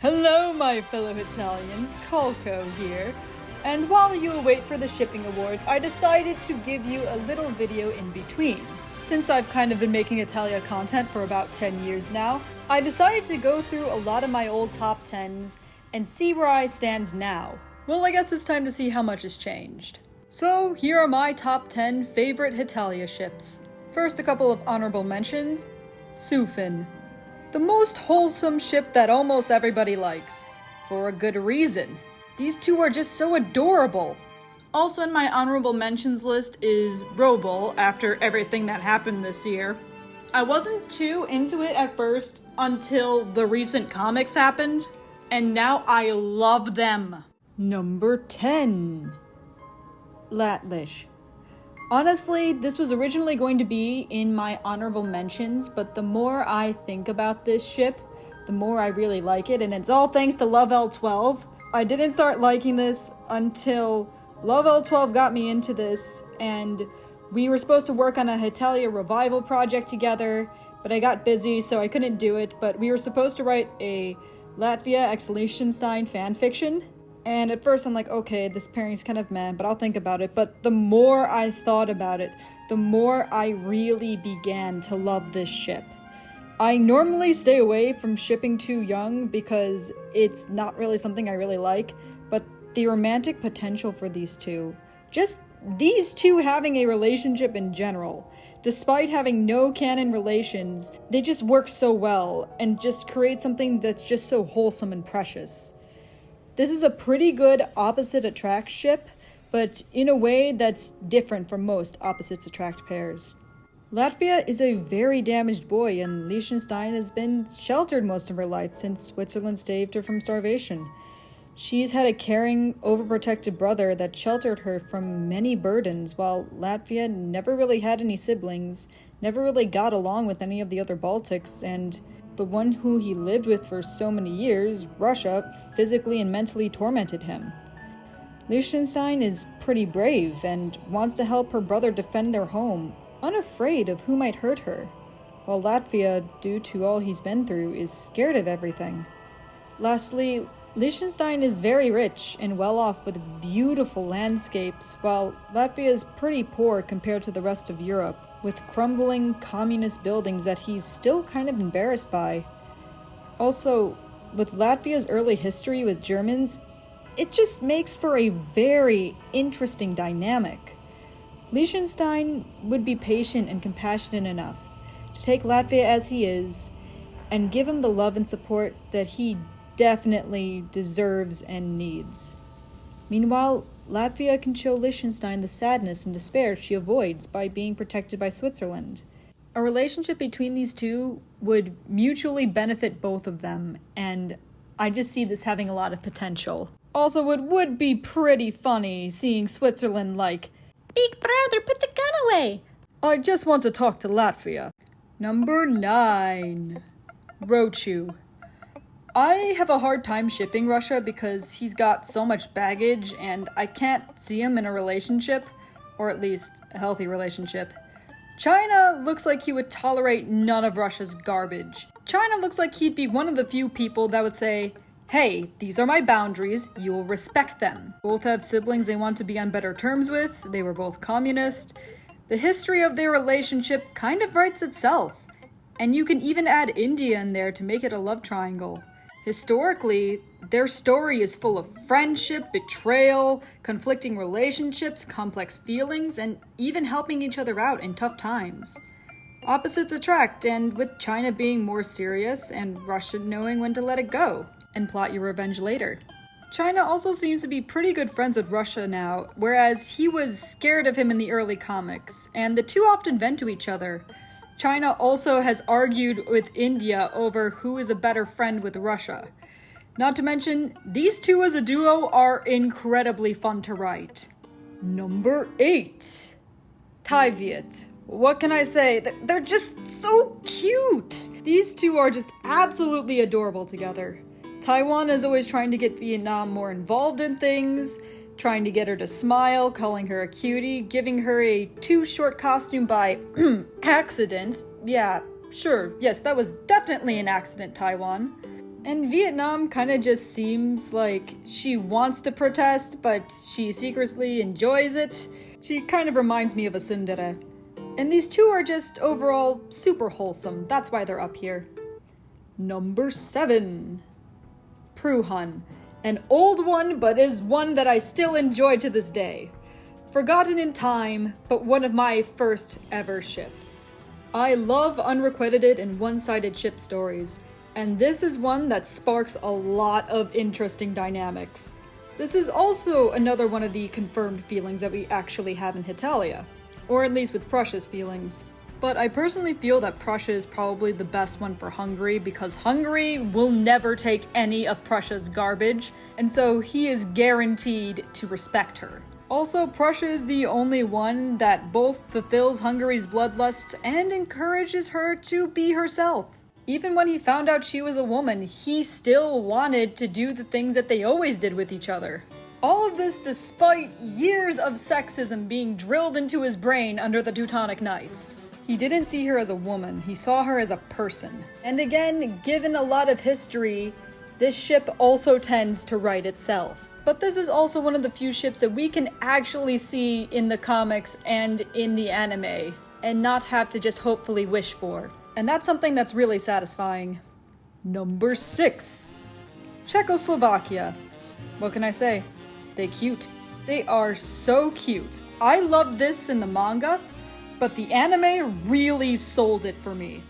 Hello, my fellow Italians, Colco here. And while you wait for the shipping awards, I decided to give you a little video in between. Since I've kind of been making Italia content for about 10 years now, I decided to go through a lot of my old top 10s and see where I stand now. Well, I guess it's time to see how much has changed. So, here are my top 10 favorite Hetalia ships. First, a couple of honorable mentions. Sufin. The most wholesome ship that almost everybody likes. For a good reason. These two are just so adorable. Also in my honorable mentions list is Roble, after everything that happened this year. I wasn't too into it at first until the recent comics happened, and now I love them. Number 10. Latlish. Honestly, this was originally going to be in my honorable mentions, but the more I think about this ship, the more I really like it, and it's all thanks to Love L12. I didn't start liking this until Love L12 got me into this, and we were supposed to work on a Hetalia revival project together, but I got busy, so I couldn't do it, but we were supposed to write a Latvia x Liechtenstein fanfiction. And at first I'm like, okay, this pairing's kind of meh, but I'll think about it. But the more I thought about it, the more I really began to love this ship. I normally stay away from shipping too young because it's not really something I really like, but the romantic potential for these two, just these two having a relationship in general, despite having no canon relations, they just work so well and just create something that's just so wholesome and precious. This is a pretty good opposite attract ship, but in a way that's different from most opposites attract pairs. Latvia is a very damaged boy, and Liechtenstein has been sheltered most of her life since Switzerland saved her from starvation. She's had a caring, overprotective brother that sheltered her from many burdens, while Latvia never really had any siblings, never really got along with any of the other Baltics, and the one who he lived with for so many years, Russia, physically and mentally tormented him. Liechtenstein is pretty brave and wants to help her brother defend their home, unafraid of who might hurt her, while Latvia, due to all he's been through, is scared of everything. Lastly, Liechtenstein is very rich and well off with beautiful landscapes, while Latvia is pretty poor compared to the rest of Europe, with crumbling communist buildings that he's still kind of embarrassed by. Also, with Latvia's early history with Germans, it just makes for a very interesting dynamic. Liechtenstein would be patient and compassionate enough to take Latvia as he is and give him the love and support that he definitely deserves and needs. Meanwhile, Latvia can show Liechtenstein the sadness and despair she avoids by being protected by Switzerland. A relationship between these two would mutually benefit both of them, and I just see this having a lot of potential. Also, it would be pretty funny seeing Switzerland like, "Big brother, put the gun away! I just want to talk to Latvia." Number 9. Rochu. I have a hard time shipping Russia because he's got so much baggage and I can't see him in a relationship, or at least a healthy relationship. China looks like he would tolerate none of Russia's garbage. China looks like he'd be one of the few people that would say, "Hey, these are my boundaries, you will respect them." Both have siblings they want to be on better terms with, they were both communist. The history of their relationship kind of writes itself, and you can even add India in there to make it a love triangle. Historically, their story is full of friendship, betrayal, conflicting relationships, complex feelings, and even helping each other out in tough times. Opposites attract, and with China being more serious and Russia knowing when to let it go and plot your revenge later. China also seems to be pretty good friends with Russia now, whereas he was scared of him in the early comics, and the two often vent to each other. China also has argued with India over who is a better friend with Russia. Not to mention, these two as a duo are incredibly fun to write. Number 8. Taiviet. What can I say? They're just so cute! These two are just absolutely adorable together. Taiwan is always trying to get Vietnam more involved in things, trying to get her to smile, calling her a cutie, giving her a too short costume by accident. Yeah, sure, yes, that was definitely an accident, Taiwan. And Vietnam kinda just seems like she wants to protest, but she secretly enjoys it. She kind of reminds me of a tsundere. And these two are just overall super wholesome. That's why they're up here. Number 7. Pruhan. An old one, but is one that I still enjoy to this day. Forgotten in time, but one of my first ever ships. I love unrequited and one-sided ship stories, and this is one that sparks a lot of interesting dynamics. This is also another one of the confirmed feelings that we actually have in Hetalia, or at least with Prussia's feelings. But I personally feel that Prussia is probably the best one for Hungary because Hungary will never take any of Prussia's garbage, and so he is guaranteed to respect her. Also, Prussia is the only one that both fulfills Hungary's bloodlusts and encourages her to be herself. Even when he found out she was a woman, he still wanted to do the things that they always did with each other. All of this despite years of sexism being drilled into his brain under the Teutonic Knights. He didn't see her as a woman, he saw her as a person. And again, given a lot of history, this ship also tends to write itself. But this is also one of the few ships that we can actually see in the comics and in the anime, and not have to just hopefully wish for. And that's something that's really satisfying. Number 6. Czechoslovakia. What can I say? They cute. They are so cute. I loved this in the manga, but the anime really sold it for me.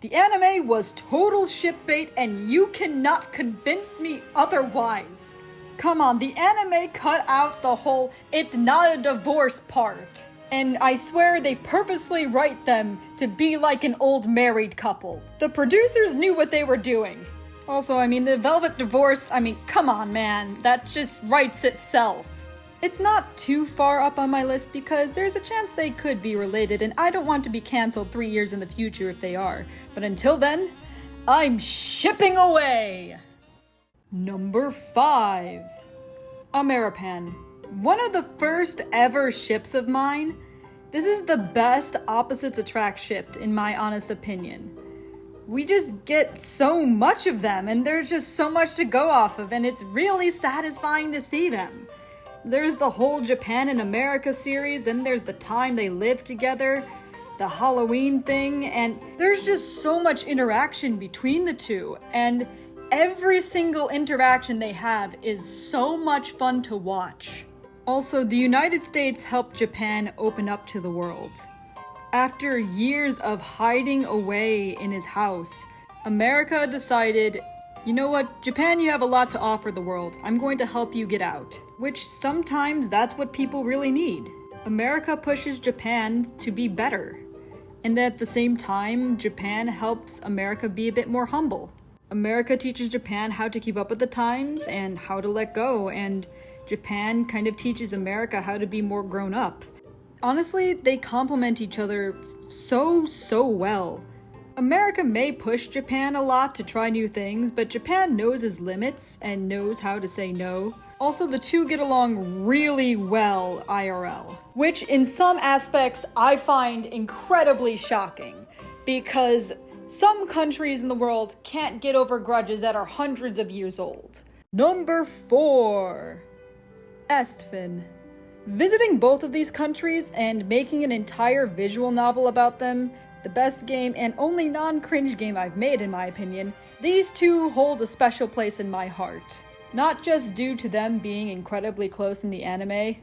The anime was total shipbait, and you cannot convince me otherwise. Come on, the anime cut out the whole "it's not a divorce" part. And I swear they purposely write them to be like an old married couple. The producers knew what they were doing. Also, the Velvet Divorce, come on, man. That just writes itself. It's not too far up on my list because there's a chance they could be related, and I don't want to be canceled 3 years in the future if they are. But until then, I'm shipping away! Number 5. Ameripan. One of the first ever ships of mine. This is the best opposites attract ship, in my honest opinion. We just get so much of them, and there's just so much to go off of, and it's really satisfying to see them. There's the whole Japan and America series, and there's the time they live together, the Halloween thing, and there's just so much interaction between the two, and every single interaction they have is so much fun to watch. Also, the United States helped Japan open up to the world. After years of hiding away in his house, America decided, you know what, Japan, you have a lot to offer the world. I'm going to help you get out. Which sometimes that's what people really need. America pushes Japan to be better. And at the same time, Japan helps America be a bit more humble. America teaches Japan how to keep up with the times and how to let go, and Japan kind of teaches America how to be more grown up. Honestly, they complement each other so well. America may push Japan a lot to try new things, but Japan knows its limits and knows how to say no. Also, the two get along really well IRL, which in some aspects I find incredibly shocking, because some countries in the world can't get over grudges that are hundreds of years old. Number 4. Estfin. Visiting both of these countries and making an entire visual novel about them, the best game and only non-cringe game I've made in my opinion, these two hold a special place in my heart. Not just due to them being incredibly close in the anime.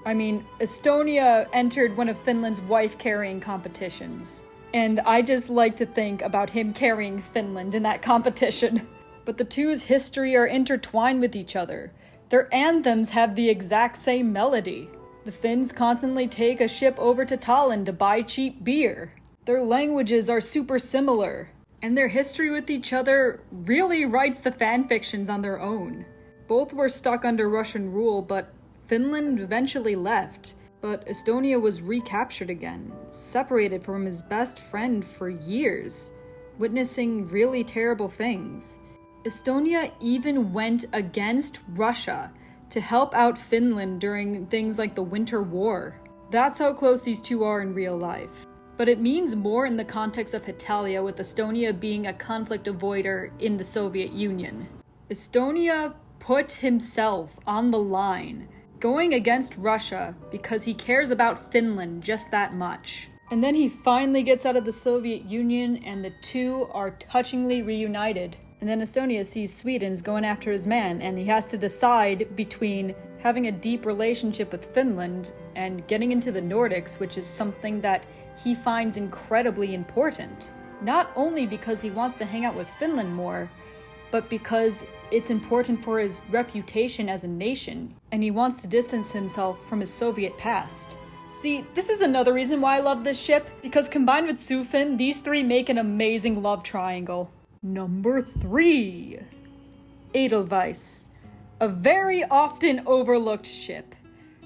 Estonia entered one of Finland's wife-carrying competitions. And I just like to think about him carrying Finland in that competition. But the two's history are intertwined with each other. Their anthems have the exact same melody. The Finns constantly take a ship over to Tallinn to buy cheap beer. Their languages are super similar. And their history with each other really writes the fanfictions on their own. Both were stuck under Russian rule, but Finland eventually left. But Estonia was recaptured again, separated from his best friend for years, witnessing really terrible things. Estonia even went against Russia to help out Finland during things like the Winter War. That's how close these two are in real life. but it means more in the context of Hetalia, with Estonia being a conflict avoider in the Soviet Union. Estonia put himself on the line, going against Russia because he cares about Finland just that much. And then he finally gets out of the Soviet Union and the two are touchingly reunited. And then Estonia sees Sweden's going after his man, and he has to decide between having a deep relationship with Finland and getting into the Nordics, which is something that he finds incredibly important. Not only because he wants to hang out with Finland more, but because it's important for his reputation as a nation, and he wants to distance himself from his Soviet past. See, this is another reason why I love this ship, because combined with Sufin, these three make an amazing love triangle. Number 3. Edelweiss. A very often overlooked ship.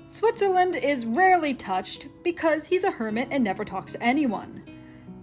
Switzerland is rarely touched because he's a hermit and never talks to anyone.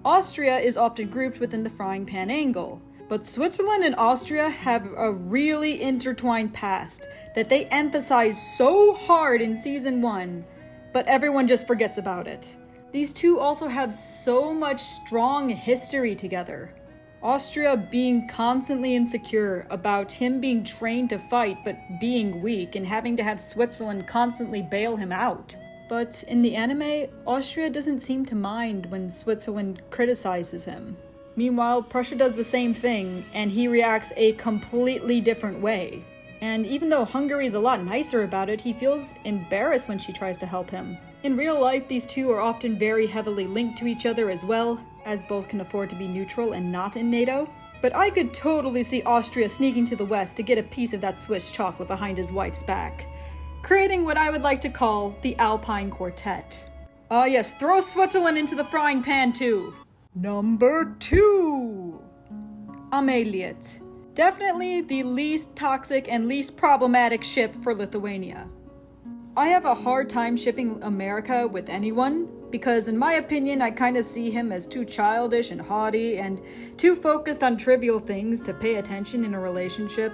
Austria is often grouped within the frying pan angle, but Switzerland and Austria have a really intertwined past that they emphasize so hard in season 1, but everyone just forgets about it. These two also have so much strong history together. Austria being constantly insecure about him being trained to fight but being weak and having to have Switzerland constantly bail him out. But in the anime, Austria doesn't seem to mind when Switzerland criticizes him. Meanwhile, Prussia does the same thing, and he reacts a completely different way. And even though Hungary's a lot nicer about it, he feels embarrassed when she tries to help him. In real life, these two are often very heavily linked to each other as well, as both can afford to be neutral and not in NATO. But I could totally see Austria sneaking to the west to get a piece of that Swiss chocolate behind his wife's back, creating what I would like to call the Alpine Quartet. Ah yes, throw Switzerland into the frying pan too! Number 2! Ameliet. Definitely the least toxic and least problematic ship for Lithuania. I have a hard time shipping America with anyone, because in my opinion I kinda see him as too childish and haughty and too focused on trivial things to pay attention in a relationship.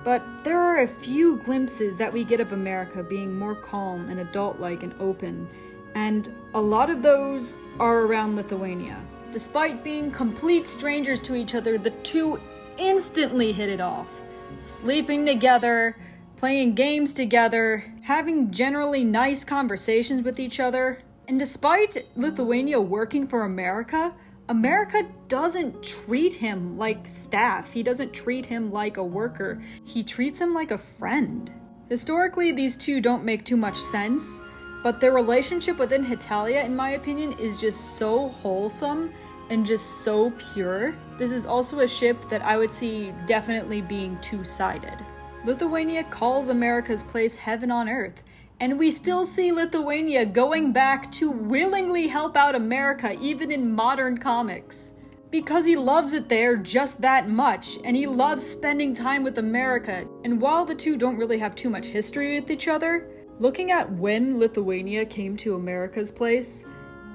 But there are a few glimpses that we get of America being more calm and adult-like and open, and a lot of those are around Lithuania. Despite being complete strangers to each other, the two instantly hit it off. Sleeping together, playing games together, having generally nice conversations with each other. And despite Lithuania working for America, America doesn't treat him like staff. He doesn't treat him like a worker. He treats him like a friend. Historically, these two don't make too much sense, but their relationship within Hetalia, in my opinion, is just so wholesome and just so pure. This is also a ship that I would see definitely being two-sided. Lithuania calls America's place heaven on earth, and we still see Lithuania going back to willingly help out America even in modern comics. Because he loves it there just that much, and he loves spending time with America. And while the two don't really have too much history with each other, looking at when Lithuania came to America's place,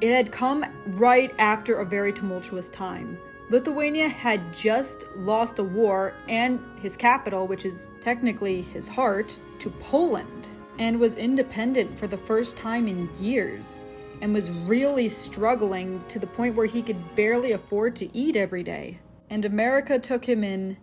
it had come right after a very tumultuous time. Lithuania had just lost a war and his capital, which is technically his heart, to Poland, and was independent for the first time in years, and was really struggling to the point where he could barely afford to eat every day. And America took him in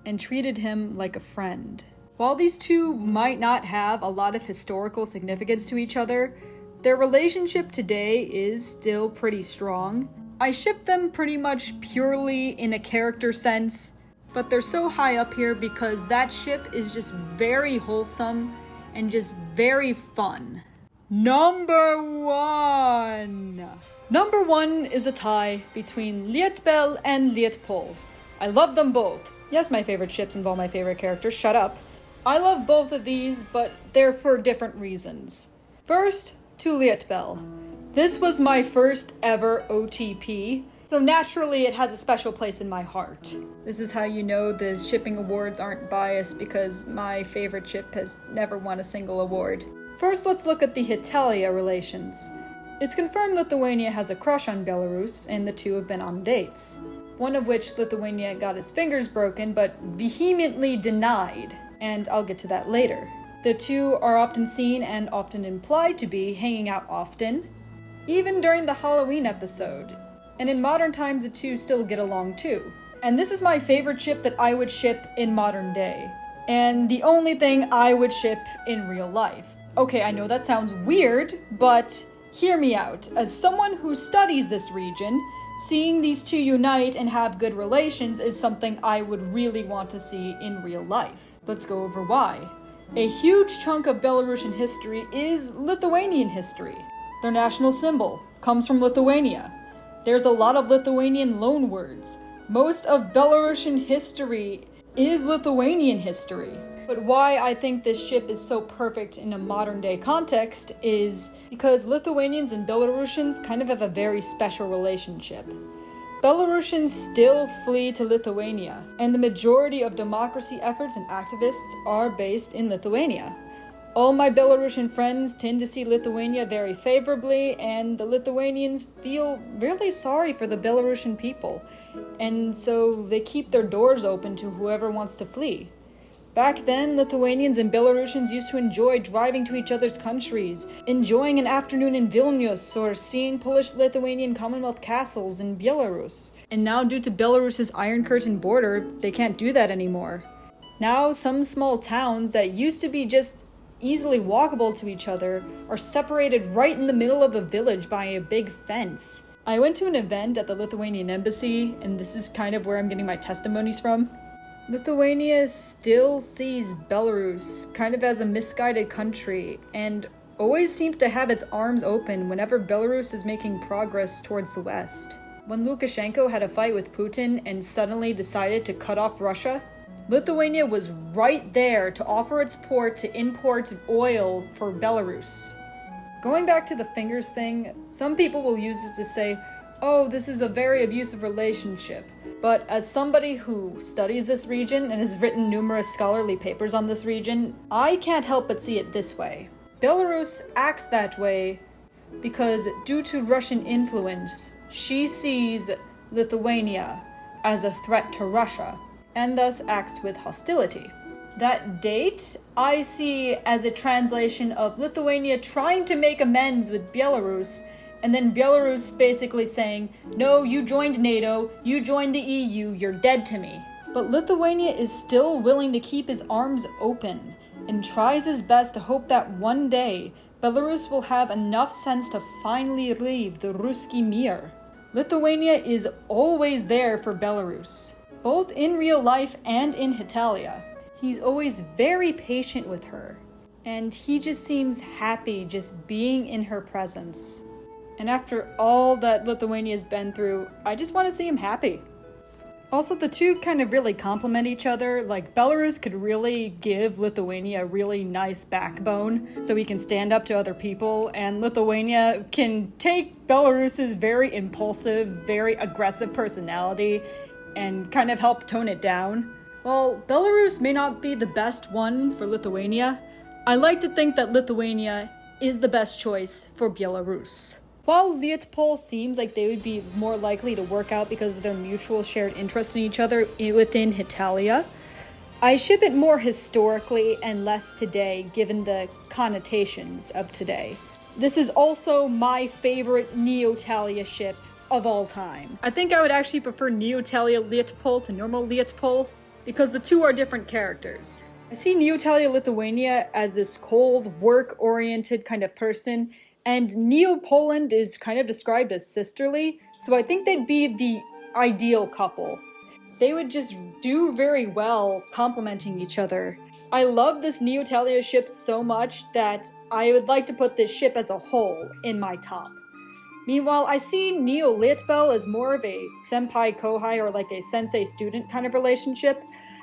and treated him like a friend. While these two might not have a lot of historical significance to each other, their relationship today is still pretty strong. I ship them pretty much purely in a character sense, but they're so high up here because that ship is just very wholesome and just very fun. Number 1! Number 1 is a tie between Lietbel and Lietpol. I love them both. Yes, my favorite ships involve my favorite characters, shut up. I love both of these, but they're for different reasons. First, to Lietbel. This was my first ever OTP, so naturally it has a special place in my heart. This is how you know the shipping awards aren't biased, because my favorite ship has never won a single award. First, let's look at the Hetalia relations. It's confirmed Lithuania has a crush on Belarus, and the two have been on dates. One of which Lithuania got his fingers broken, but vehemently denied, and I'll get to that later. The two are often seen and often implied to be hanging out often. even during the Halloween episode. And in modern times, the two still get along too. And this is my favorite ship that I would ship in modern day. And the only thing I would ship in real life. Okay, I know that sounds weird, but hear me out. As someone who studies this region, seeing these two unite and have good relations is something I would really want to see in real life. Let's go over why. A huge chunk of Belarusian history is Lithuanian history. Their national symbol comes from Lithuania. There's a lot of Lithuanian loanwords. Most of Belarusian history is Lithuanian history. But why I think this ship is so perfect in a modern day context is because Lithuanians and Belarusians kind of have a very special relationship. Belarusians still flee to Lithuania, and the majority of democracy efforts and activists are based in Lithuania. All my Belarusian friends tend to see Lithuania very favorably, and the Lithuanians feel really sorry for the Belarusian people, and so they keep their doors open to whoever wants to flee. Back then, Lithuanians and Belarusians used to enjoy driving to each other's countries, enjoying an afternoon in Vilnius, or seeing Polish-Lithuanian Commonwealth castles in Belarus. And now, due to Belarus's Iron Curtain border, they can't do that anymore. Now, some small towns that used to be just easily walkable to each other are separated right in the middle of a village by a big fence. I went to an event at the Lithuanian embassy, and this is kind of where I'm getting my testimonies from. Lithuania still sees Belarus kind of as a misguided country and always seems to have its arms open whenever Belarus is making progress towards the West. When Lukashenko had a fight with Putin and suddenly decided to cut off Russia, Lithuania was right there to offer its support to import oil for Belarus. Going back to the fingers thing, some people will use this to say, oh, this is a very abusive relationship. But as somebody who studies this region and has written numerous scholarly papers on this region, I can't help but see it this way. Belarus acts that way because due to Russian influence, she sees Lithuania as a threat to Russia, and thus acts with hostility. That date I see as a translation of Lithuania trying to make amends with Belarus, and then Belarus basically saying, no, you joined NATO, you joined the EU, you're dead to me. But Lithuania is still willing to keep his arms open, and tries his best to hope that one day Belarus will have enough sense to finally leave the Ruski Mir. Lithuania is always there for Belarus, both in real life and in Hetalia. He's always very patient with her, and he just seems happy just being in her presence. And after all that Lithuania's been through, I just want to see him happy. Also, the two kind of really complement each other. Like, Belarus could really give Lithuania a really nice backbone so he can stand up to other people, and Lithuania can take Belarus's very impulsive, very aggressive personality and kind of help tone it down. While Belarus may not be the best one for Lithuania, I like to think that Lithuania is the best choice for Belarus. While Lietpol seems like they would be more likely to work out because of their mutual shared interest in each other within Hetalia, I ship it more historically and less today given the connotations of today. This is also my favorite Neotalia ship of all time. I think I would actually prefer Neotalia Lietpol to normal Lietpol because the two are different characters. I see Neotalia Lithuania as this cold, work-oriented kind of person, and Neo-Poland is kind of described as sisterly, so I think they'd be the ideal couple. They would just do very well complementing each other. I love this Neotalia ship so much that I would like to put this ship as a whole in my top. Meanwhile, I see Neo-Lietpol as more of a senpai-kohai or like a sensei-student kind of relationship.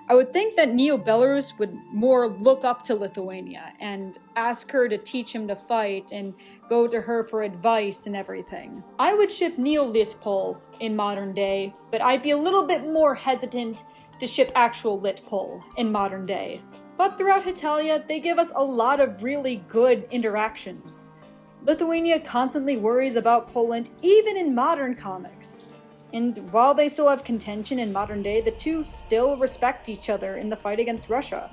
I would think that Neo-Belarus would more look up to Lithuania and ask her to teach him to fight and go to her for advice and everything. I would ship Neo-Lietpol in modern day, but I'd be a little bit more hesitant to ship actual Litpol in modern day. But throughout Hetalia, they give us a lot of really good interactions. Lithuania constantly worries about Poland even in modern comics. And while they still have contention in modern day, the two still respect each other in the fight against Russia.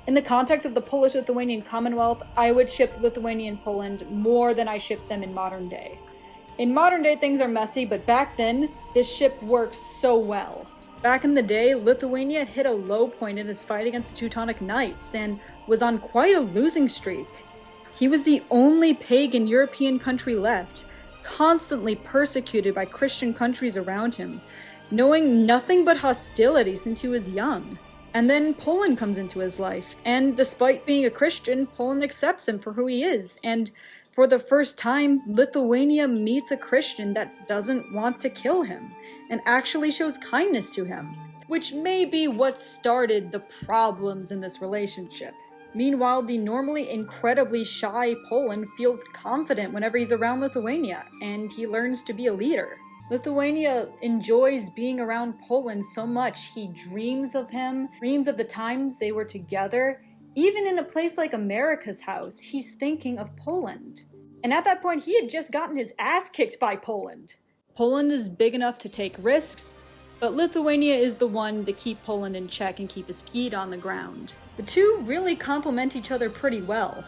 In the context of the Polish-Lithuanian Commonwealth, I would ship Lithuania and Poland more than I ship them in modern day. In modern day, things are messy, but back then, this ship works so well. Back in the day, Lithuania hit a low point in his fight against the Teutonic Knights and was on quite a losing streak. He was the only pagan European country left, constantly persecuted by Christian countries around him, knowing nothing but hostility since he was young. And then Poland comes into his life, and despite being a Christian, Poland accepts him for who he is, and for the first time, Lithuania meets a Christian that doesn't want to kill him, and actually shows kindness to him, which may be what started the problems in this relationship. Meanwhile, the normally incredibly shy Poland feels confident whenever he's around Lithuania, and he learns to be a leader. Lithuania enjoys being around Poland so much, he dreams of him, dreams of the times they were together. Even in a place like America's house, he's thinking of Poland. And at that point, he had just gotten his ass kicked by Poland. Poland is big enough to take risks, but Lithuania is the one to keep Poland in check and keep his feet on the ground. The two really complement each other pretty well.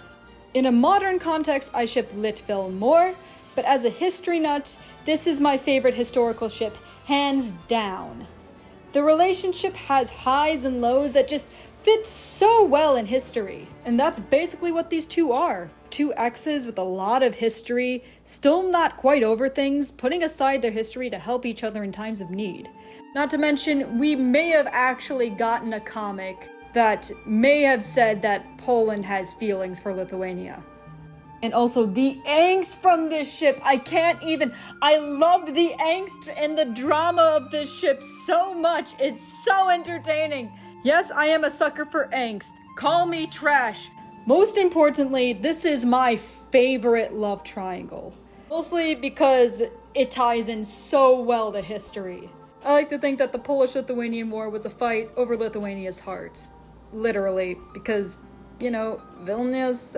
In a modern context, I ship Litbil more, but as a history nut, this is my favorite historical ship, hands down. The relationship has highs and lows that just fit so well in history. And that's basically what these two are. Two exes with a lot of history, still not quite over things, putting aside their history to help each other in times of need. Not to mention, we may have actually gotten a comic that may have said that Poland has feelings for Lithuania. And also the angst from this ship, I love the angst and the drama of this ship so much. It's so entertaining. Yes, I am a sucker for angst. Call me trash. Most importantly, this is my favorite love triangle. Mostly because it ties in so well to history. I like to think that the Polish-Lithuanian War was a fight over Lithuania's heart. Literally, because Vilnius,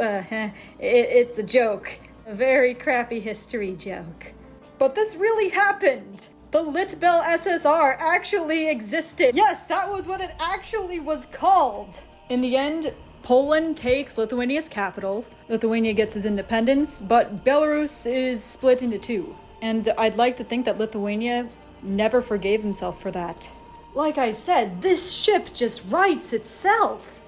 it's a joke. A very crappy history joke. But this really happened! The Litbil SSR actually existed! Yes, that was what it actually was called! In the end, Poland takes Lithuania's capital, Lithuania gets his independence, but Belarus is split into two. And I'd like to think that Lithuania never forgave himself for that. Like I said, this ship just writes itself!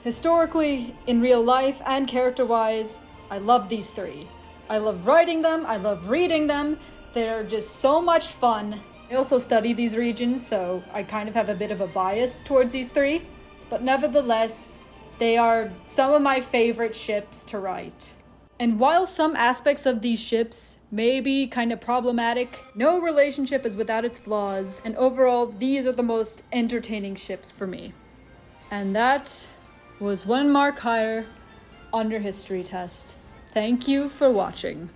Historically, in real life, and character-wise, I love these three. I love writing them, I love reading them, they're just so much fun. I also study these regions, so I kind of have a bit of a bias towards these three. But nevertheless, they are some of my favorite ships to write. And while some aspects of these ships may be kind of problematic, no relationship is without its flaws, and overall, these are the most entertaining ships for me. And that was 1 mark higher on your history test. Thank you for watching.